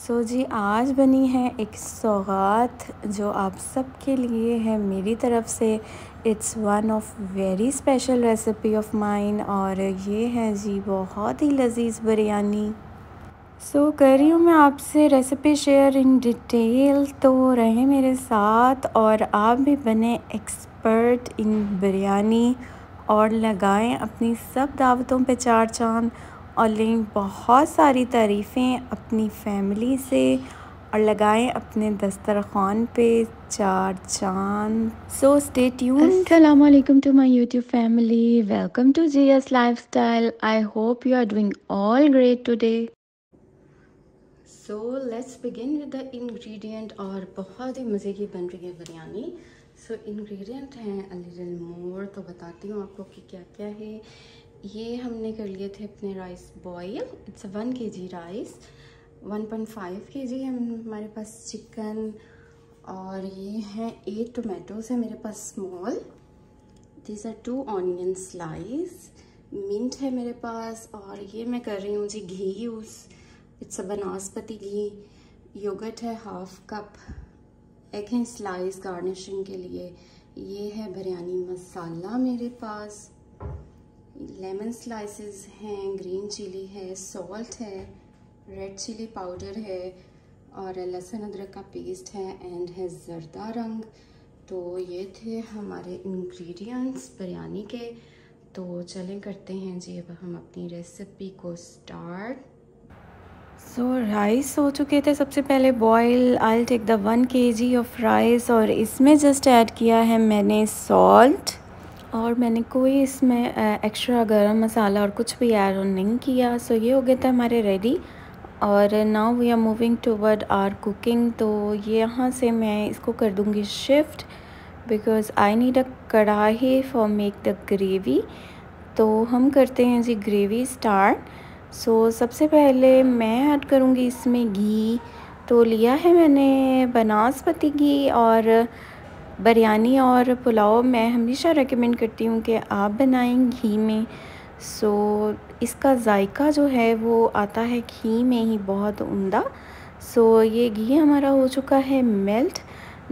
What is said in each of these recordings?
जी आज बनी है एक सौगात जो आप सबके लिए है मेरी तरफ़ से। It's one of very special recipe of mine और ये है जी बहुत ही लजीज बिरयानी। कर रही हूँ मैं आपसे रेसिपी शेयर इन डिटेल, तो रहें मेरे साथ और आप भी बने एक्सपर्ट इन बिरयानी और लगाएं अपनी सब दावतों पे चार चांद और लें बहुत सारी तारीफ़ें अपनी फैमिली से और लगाएं अपने दस्तरखान पे चार चांद। Stay tuned. Assalamu alaikum to my YouTube family. Welcome to GS Lifestyle. I hope you are doing all great today. Let's begin with the ingredient. और बहुत ही मज़े की बन रही है बिरयानी। इंग्रेडिएंट हैं अ लिटिल मोर, तो बताती हूँ आपको कि क्या क्या है। ये हमने कर लिए थे अपने rice boil. It's 1 kg rice, 1.5 kg है हमारे पास चिकन, और ये हैं 8 टोमेटोज़ है मेरे पास small. This are 2 onion slice, mint है मेरे पास, और ये मैं कर रही हूँ जी ghee use. It's a vanaspati ghee. Yogurt है 1/2 कप। एग है स्लाइस गार्निशिंग के लिए। ये है बिरयानी मसाला मेरे पास। लेमन स्लाइसेस हैं, ग्रीन चिली है, सॉल्ट है, रेड चिली पाउडर है, और लहसुन अदरक का पेस्ट है, एंड है ज़र्दा रंग। तो ये थे हमारे इंग्रेडिएंट्स बिरयानी के। तो चलें करते हैं जी अब हम अपनी रेसिपी को स्टार्ट। राइस हो चुके थे सबसे पहले boil. I take the 1 kg of rice और इसमें जस्ट ऐड किया है मैंने सॉल्ट, और मैंने कोई इसमें एक्स्ट्रा गरम मसाला और कुछ भी ऐड नहीं किया। ये हो गया था हमारे रेडी। और now we are moving toward our cooking. तो ये यहाँ से मैं इसको कर दूँगी shift because I need a kadhai for make the gravy. तो हम करते हैं जी ग्रेवी स्टार्ट। सबसे पहले मैं ऐड करूँगी इसमें घी। तो लिया है मैंने बनास्पति घी, और बिरयानी और पुलाव मैं हमेशा रेकमेंड करती हूँ कि आप बनाएं घी में। इसका जायका जो है वो आता है घी में ही बहुत उम्दा। ये घी हमारा हो चुका है मेल्ट।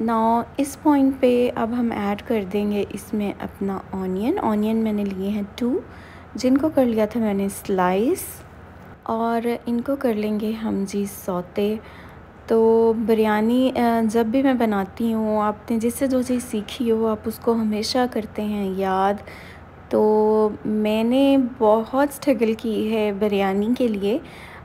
नाउ इस पॉइंट पे अब हम ऐड कर देंगे इसमें अपना ऑनियन मैंने लिए हैं 2, जिनको कर लिया था मैंने स्लाइस, और इनको कर लेंगे हम जी सौते। तो बिरयानी जब भी मैं बनाती हूँ, आपने जिससे जो चीज़ सीखी हो आप उसको हमेशा करते हैं याद। तो मैंने बहुत स्ट्रगल की है बिरयानी के लिए,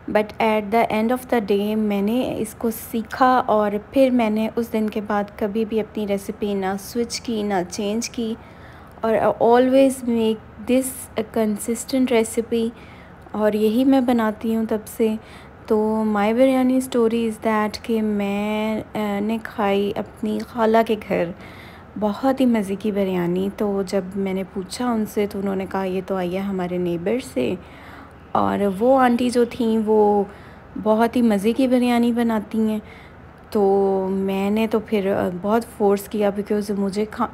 but at the end of the day मैंने इसको सीखा, और फिर मैंने उस दिन के बाद कभी भी अपनी रेसिपी ना स्विच की ना चेंज की, और always make this a consistent recipe, और यही मैं बनाती हूँ तब से। तो my biryani story is that कि मैंने खाई अपनी खाला के घर बहुत ही मज़े की बिरयानी। तो जब मैंने पूछा उनसे तो उन्होंने कहा ये तो आई है हमारे नेबर से, और वो आंटी जो थी वो बहुत ही मज़े की बिरयानी बनाती हैं। तो मैंने तो फिर बहुत फ़ोर्स किया बिकॉज़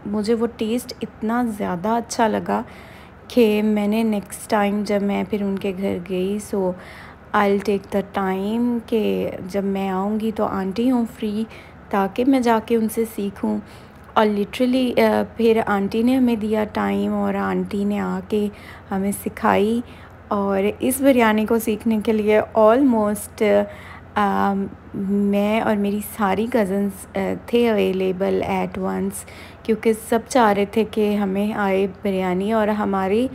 मुझे वो टेस्ट इतना ज़्यादा अच्छा लगा कि मैंने नेक्स्ट टाइम जब मैं फिर उनके घर गई I will take the time कि जब मैं आऊँगी तो आंटी हूँ फ्री, ताकि मैं जाके उनसे सीखूँ। और लिटरली फिर आंटी ने हमें दिया टाइम, और आंटी ने आके हमें सिखाई। और इस बिरयानी को सीखने के लिए ऑलमोस्ट मैं और मेरी सारी कज़न्स थे अवेलेबल एट वंस, क्योंकि सब चाह रहे थे कि हमें आए बिरयानी। और हमारी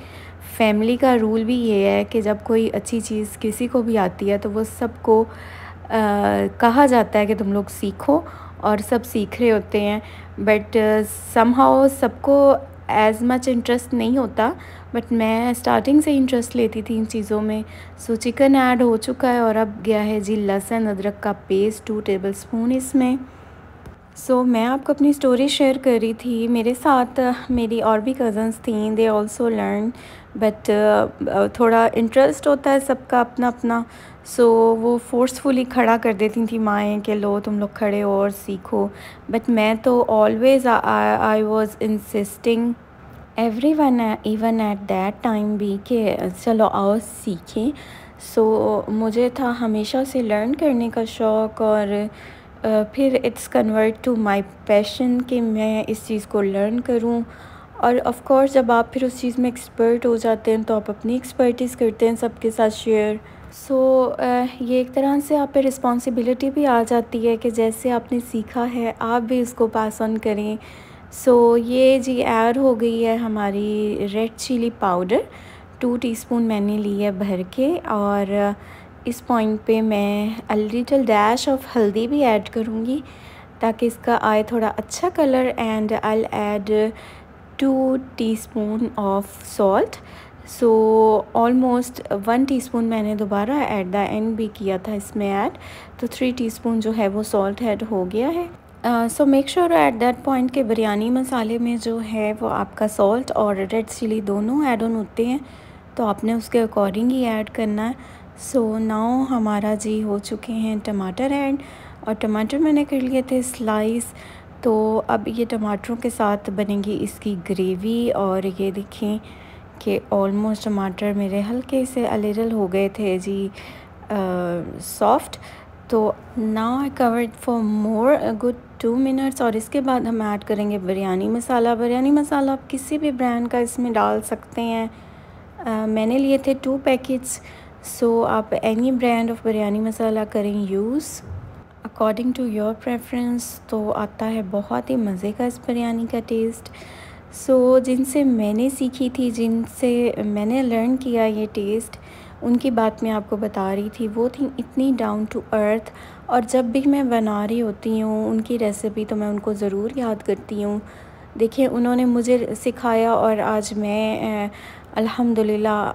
फैमिली का रूल भी ये है कि जब कोई अच्छी चीज़ किसी को भी आती है तो वो सबको कहा जाता है कि तुम लोग सीखो, और सब सीख रहे होते हैं। बट समहाउ सबको एज़ मच इंटरेस्ट नहीं होता, बट मैं स्टार्टिंग से इंटरेस्ट लेती थी इन चीज़ों में। चिकन ऐड हो चुका है, और अब गया है जी लहसुन अदरक का पेस्ट 2 टेबलस्पून इसमें। मैं आपको अपनी स्टोरी शेयर कर रही थी। मेरे साथ मेरी और भी कज़न्स थी, दे ऑल्सो लर्न, बट थोड़ा इंटरेस्ट होता है सबका अपना अपना। वो फोर्सफुली खड़ा कर देती थी माएँ कि लो तुम लोग खड़े हो और सीखो। बट मैं तो always I was insisting everyone even at that time भी कि चलो आओ सीखें। सो मुझे था हमेशा से लर्न करने का शौक़, और फिर it's convert to my passion कि मैं इस चीज़ को लर्न करूं। और ऑफ़ कोर्स जब आप फिर उस चीज़ में एक्सपर्ट हो जाते हैं तो आप अपनी एक्सपर्टीज़ करते हैं सबके साथ शेयर। सो ये एक तरह से आप पे रिस्पॉन्सिबिलिटी भी आ जाती है कि जैसे आपने सीखा है आप भी इसको पास ऑन करें। सो ये जी ऐड हो गई है हमारी रेड चिली पाउडर, 2 टीस्पून मैंने ली है भर के। और इस पॉइंट पे मैं अ लिटिल डैश ऑफ हल्दी भी ऐड करूँगी ताकि इसका आए थोड़ा अच्छा colour. And I will add 2 teaspoon of salt. So almost 1 teaspoon मैंने दोबारा एट द एंड भी किया था इसमें ऐड, तो 3 टीस्पून जो है वो सॉल्ट ऐड हो गया है। सो make sure at that point के बिरयानी मसाले में जो है वो आपका सॉल्ट और रेड चिली दोनों ऐड ऑन होते हैं, तो आपने उसके अकॉर्डिंग ही ऐड करना है। सो नाउ हमारा जी हो चुके हैं टमाटर ऐड, और टमाटर मैंने कर लिए थे स्लाइस। तो अब ये टमाटरों के साथ बनेगी इसकी ग्रेवी। और ये देखें कि ऑलमोस्ट टमाटर मेरे हल्के से अ लिटिल हो गए थे जी सॉफ्ट। तो now I covered for more good 2 minutes, और इसके बाद हम ऐड करेंगे बिरयानी मसाला। बिरयानी मसाला आप किसी भी ब्रांड का इसमें डाल सकते हैं। मैंने लिए थे 2 पैकेट्स। सो आप any brand of biryani masala करें use according to your preference, तो आता है बहुत ही मज़े का इस बिरयानी का टेस्ट। सो जिनसे मैंने सीखी थी, जिनसे मैंने लर्न किया ये टेस्ट, उनकी बात मैं आपको बता रही थी। वो थी इतनी डाउन टू अर्थ, और जब भी मैं बना रही होती हूँ उनकी रेसिपी तो मैं उनको ज़रूर याद करती हूँ। देखिए उन्होंने मुझे सिखाया और आज मैं अल्हम्दुलिल्लाह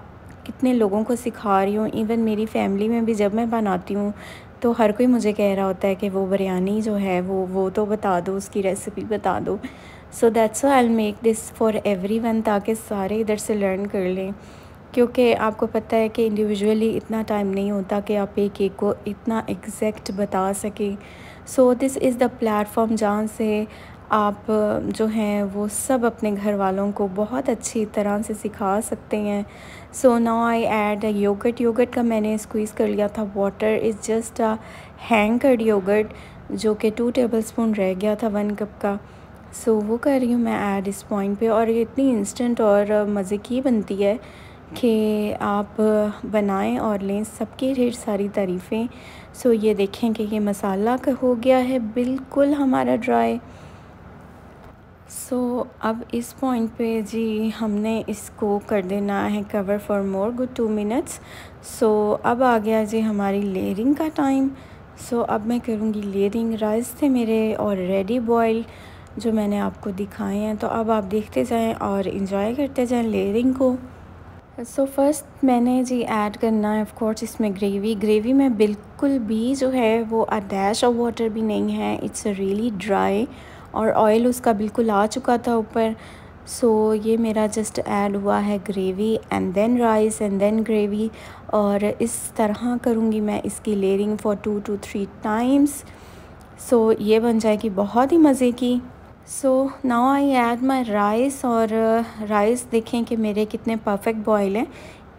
कितने लोगों को सिखा रही हूँ। इवन मेरी फैमिली में भी जब मैं बनाती हूँ तो हर कोई मुझे कह रहा होता है कि वो बिरयानी जो है वो तो बता दो, उसकी रेसिपी बता दो। So that's why I will make this for everyone, ताकि सारे इधर से लर्न कर लें। क्योंकि आपको पता है कि इंडिविजुअली इतना टाइम नहीं होता कि आप एक एक को इतना एग्जैक्ट बता सकें। सो दिस इज़ द प्लेटफॉर्म जहाँ से आप जो हैं वो सब अपने घर वालों को बहुत अच्छी तरह से सिखा सकते हैं। So now I add yogurt. Yogurt का मैंने स्क्वीज़ कर लिया था water. Is just a hung curd yogurt जो कि 2 टेबलस्पून रह गया था 1 कप का। सो वो कर रही हूँ मैं ऐड इस पॉइंट पे। और ये इतनी इंस्टेंट और मज़े की बनती है कि आप बनाएं और लें, सबकी ढेर सारी तारीफ़ें। सो ये देखें कि ये मसाला का हो गया है बिल्कुल हमारा ड्राई। सो अब इस पॉइंट पे जी हमने इसको कर देना है cover for more good 2 minutes. So अब आ गया जी हमारी लेयरिंग का टाइम। सो अब मैं करूँगी लेयरिंग। राइस थे मेरे ऑलरेडी बॉयल जो मैंने आपको दिखाए हैं, तो अब आप देखते जाएं और इंजॉय करते जाएं लेयरिंग को। सो फर्स्ट मैंने जी ऐड करना है ऑफ कोर्स इसमें ग्रेवी। ग्रेवी में बिल्कुल भी जो है वो अ डैश ऑफ वाटर भी नहीं है, इट्स रियली ड्राई, और ऑयल उसका बिल्कुल आ चुका था ऊपर। सो ये मेरा जस्ट ऐड हुआ है gravy and then rice and then gravy, और इस तरह करूँगी मैं इसकी layering for 2 to 3 times. So ये बन जाएगी बहुत ही मज़े की। So now I add my rice, और राइस देखें कि मेरे कितने परफेक्ट बॉयल हैं।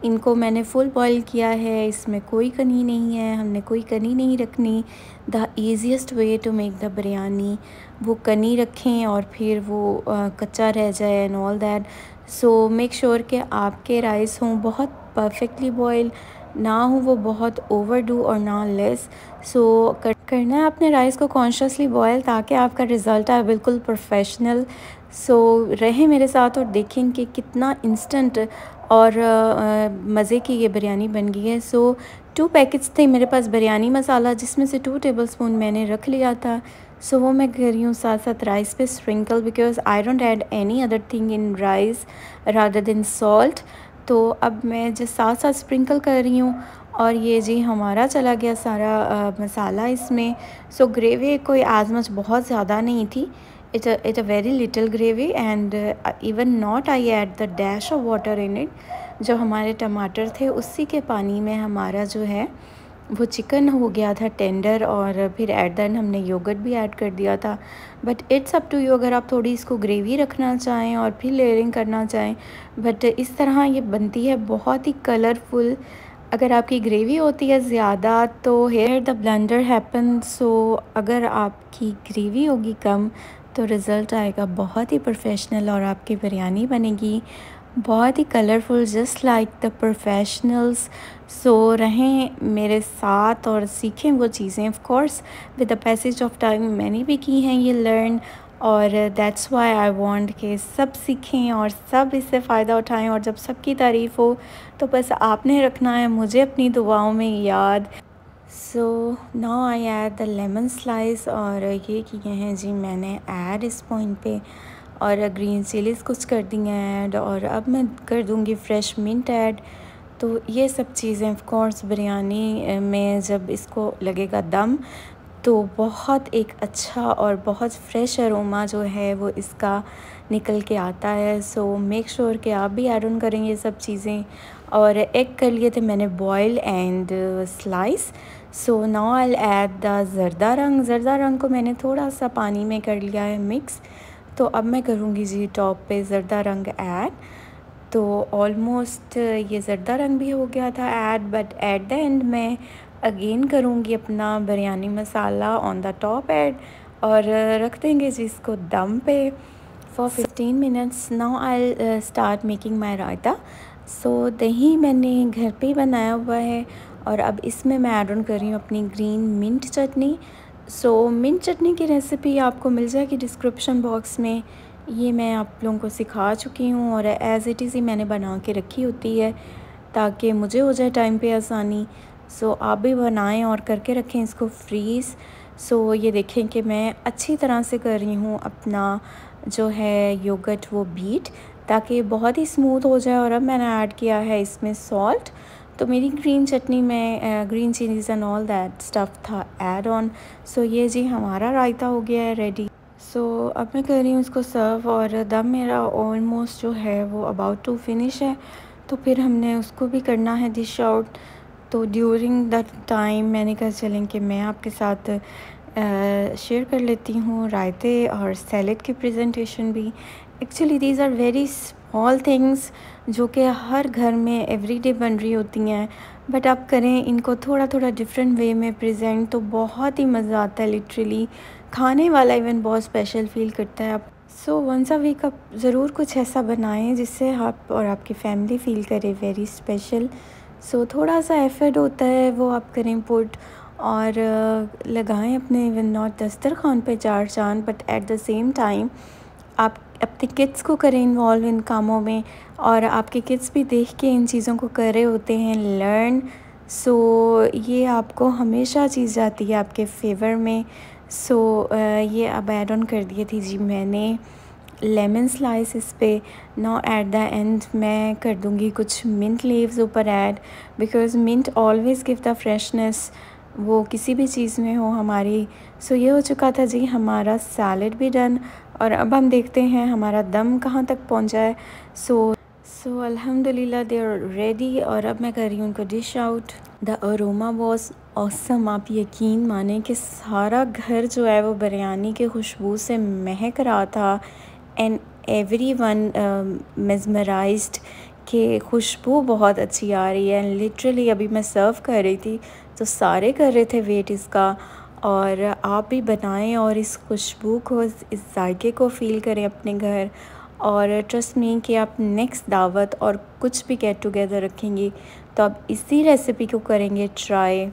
इनको मैंने फुल बॉयल किया है, इसमें कोई कनी नहीं है, हमने कोई कनी नहीं रखनी। The easiest way to make the biryani, वो कनी रखें और फिर वो कच्चा रह जाए and all that. So make sure कि आपके राइस हों बहुत परफेक्टली बॉयल, ना हो वो बहुत ओवरडू और ना लेस। सो करना है अपने राइस को कॉन्शियसली बॉयल ताकि आपका रिज़ल्ट आए बिल्कुल प्रोफेशनल। सो रहें मेरे साथ और देखें कि कितना इंस्टेंट और मज़े की ये बिरयानी बन गई है। सो 2 पैकेट्स थे मेरे पास बिरयानी मसाला, जिसमें से 2 टेबलस्पून मैंने रख लिया था। सो वो मैं कर रही हूँ साथ साथ राइस पे sprinkle, because I don't add any other thing in rice rather than salt. तो अब मैं जो साथ साथ स्प्रिंकल कर रही हूँ, और ये जी हमारा चला गया सारा मसाला इसमें। सो ग्रेवी कोई एज मच बहुत ज़्यादा नहीं थी, it a very little gravy, and even not I add the dash of water in it. जो हमारे टमाटर थे उसी के पानी में हमारा जो है वो चिकन हो गया था टेंडर, और फिर एट द एंड हमने योगर्ट भी ऐड कर दिया था। But it's up to you, अगर आप थोड़ी इसको ग्रेवी रखना चाहें और फिर लेयरिंग करना चाहें। बट इस तरह ये बनती है बहुत ही कलरफुल अगर आपकी ग्रेवी होती है ज़्यादा तो हेयर द ब्लेंडर हैपन। सो अगर आपकी ग्रेवी होगी कम तो रिज़ल्ट आएगा बहुत ही प्रोफेशनल और आपकी बिरयानी बनेगी बहुत ही colourful just like the professionals. So रहें मेरे साथ और सीखें वो चीज़ें। Of course with the passage of time मैंने भी की हैं ये लर्न, और दैट्स वाई आई वांट कि सब सीखें और सब इससे फ़ायदा उठाएं। और जब सबकी तारीफ़ हो तो बस आपने रखना है मुझे अपनी दुआओं में याद। सो now I add the lemon slice, और ये किए हैं जी मैंने ऐड इस पॉइंट पे, और ग्रीन चिलीज़ कुछ कर दी हैं ऐड, और अब मैं कर दूँगी फ्रेश मिंट ऐड। तो ये सब चीज़ें ऑफ कोर्स बिरयानी में जब इसको लगेगा दम तो बहुत एक अच्छा और बहुत फ्रेश अरोमा जो है वो इसका निकल के आता है। सो मेक श्योर कि आप भी ऐड ऑन करें ये सब चीज़ें। और एग कर लिए थे मैंने boil and slice. So now I will add the zarda रंग को मैंने थोड़ा सा पानी में कर लिया है मिक्स। तो अब मैं करूँगी जी टॉप पे ज़र्दा रंग ऐड। तो ऑलमोस्ट ये ज़र्दा रंग भी हो गया था add, but at the end मैं अगेन करूँगी अपना biryani masala on the top add, और रख देंगे जी इसको दम पे for 15 minutes. Now I start making my raita. So दही मैंने घर पे ही बनाया हुआ है, और अब इसमें मैं ऐड ऑन कर रही हूँ अपनी ग्रीन मिंट चटनी। सो मिंट चटनी की रेसिपी आपको मिल जाएगी डिस्क्रिप्शन बॉक्स में। ये मैं आप लोगों को सिखा चुकी हूँ और एज़ इट इज़ ही मैंने बना के रखी होती है ताकि मुझे हो जाए टाइम पे आसानी। सो आप भी बनाएं और करके रखें इसको फ्रीज़। सो ये देखें कि मैं अच्छी तरह से कर रही हूँ अपना जो है योगर्ट वो बीट, ताकि बहुत ही स्मूथ हो जाए। और अब मैंने ऐड किया है इसमें सॉल्ट। तो मेरी ग्रीन चटनी में green chillies and all that stuff था ऐड ऑन। सो ये जी हमारा रायता हो गया है रेडी। सो अब मैं कर रही हूँ इसको सर्व, और दम मेरा ऑलमोस्ट जो है वो अबाउट टू फिनिश है। तो फिर हमने उसको भी करना है डिश आउट। तो ड्यूरिंग द टाइम मैंने कहा चलें कि मैं आपके साथ शेयर कर लेती हूँ रायते और सैलेड की प्रेजेंटेशन भी। Actually these are very small things जो कि हर घर में एवरीडे बन रही होती हैं, बट आप करें इनको थोड़ा थोड़ा डिफरेंट वे में प्रेजेंट तो बहुत ही मज़ा आता है। लिटरली खाने वाला इवन बहुत स्पेशल फील करता है। आप सो वंस अ वीक आप ज़रूर कुछ ऐसा बनाएं जिससे आप और आपकी फैमिली फ़ील करे वेरी स्पेशल। सो थोड़ा सा एफ़र्ट होता है वो आप करें पुट, और लगाएं अपने इवन नॉट दस्तरखान पे चार चांद, but at the same time आप अपने किड्स को करें इन्वॉल्व इन कामों में, और आपके किड्स भी देख के इन चीज़ों को कर रहे होते हैं लर्न। सो ये आपको हमेशा चीज़ जाती है आपके फेवर में। सो ये अब ऐड ऑन कर दिए थी जी मैंने लेमन स्लाइस इस पे। नाउ एट द एंड मैं कर दूँगी कुछ मिंट लीव्स ऊपर add, because mint always give the freshness वो किसी भी चीज़ में हो हमारी। सो ये हो चुका था जी हमारा सैलेड भी डन, और अब हम देखते हैं हमारा दम कहाँ तक पहुँचा है। सो अल्हम्दुलिल्लाह दे आर रेडी, और अब मैं कर रही हूँ उनको dish out. The aroma was awesome. आप यकीन माने कि सारा घर जो है वो बिरयानी की खुशबू से महक रहा था, एंड एवरीवन मेस्मराइज्ड कि खुशबू बहुत अच्छी आ रही है। एंड लिटरली अभी मैं सर्व कर रही थी तो सारे कर रहे थे वेट इसका। और आप भी बनाएं और इस खुशबू को इस जायके को फ़ील करें अपने घर, और ट्रस्ट मी कि आप नेक्स्ट दावत और कुछ भी गेट टुगेदर रखेंगी तो आप इसी रेसिपी को करेंगे ट्राई।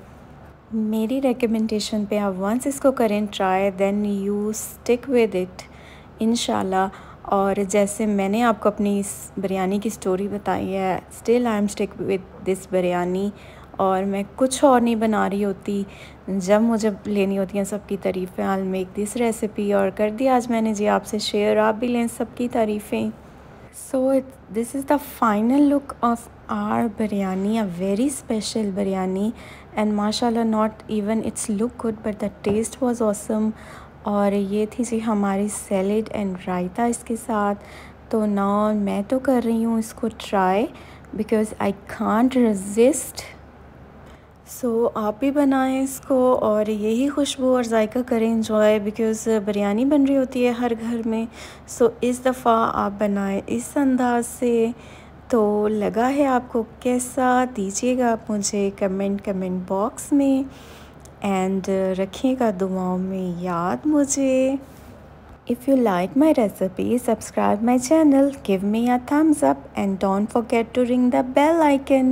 मेरी रिकमेंडेशन पे आप वंस इसको करें try, then you stick with it इंशाल्लाह। और जैसे मैंने आपको अपनी इस बिरयानी की स्टोरी बताई है, still I am stick with this biryani, और मैं कुछ और नहीं बना रही होती। जब मुझे लेनी होती हैं सबकी तारीफ़ें, I will make this recipe, और कर दिया आज मैंने जी आपसे शेयर, आप भी लें सबकी तारीफ़ें। So this is the final look of our biryani, a very special biryani, and माशाल्लाह not even its look good but the taste was awesome. और ये थी जी हमारी सैलेड एंड रायता इसके साथ। तो नाउ मैं तो कर रही हूँ इसको try because I can't resist. So आप भी बनाएं इसको और यही खुशबू और जायका करें इंजॉय, बिकॉज़ बिरयानी बन रही होती है हर घर में। सो इस दफ़ा आप बनाएं इस अंदाज से तो लगा है आपको कैसा, दीजिएगा आप मुझे कमेंट बॉक्स में, एंड रखिएगा दुआओं में याद मुझे। If you like my recipe, subscribe my channel, give me a thumbs up and don't forget to ring the bell icon.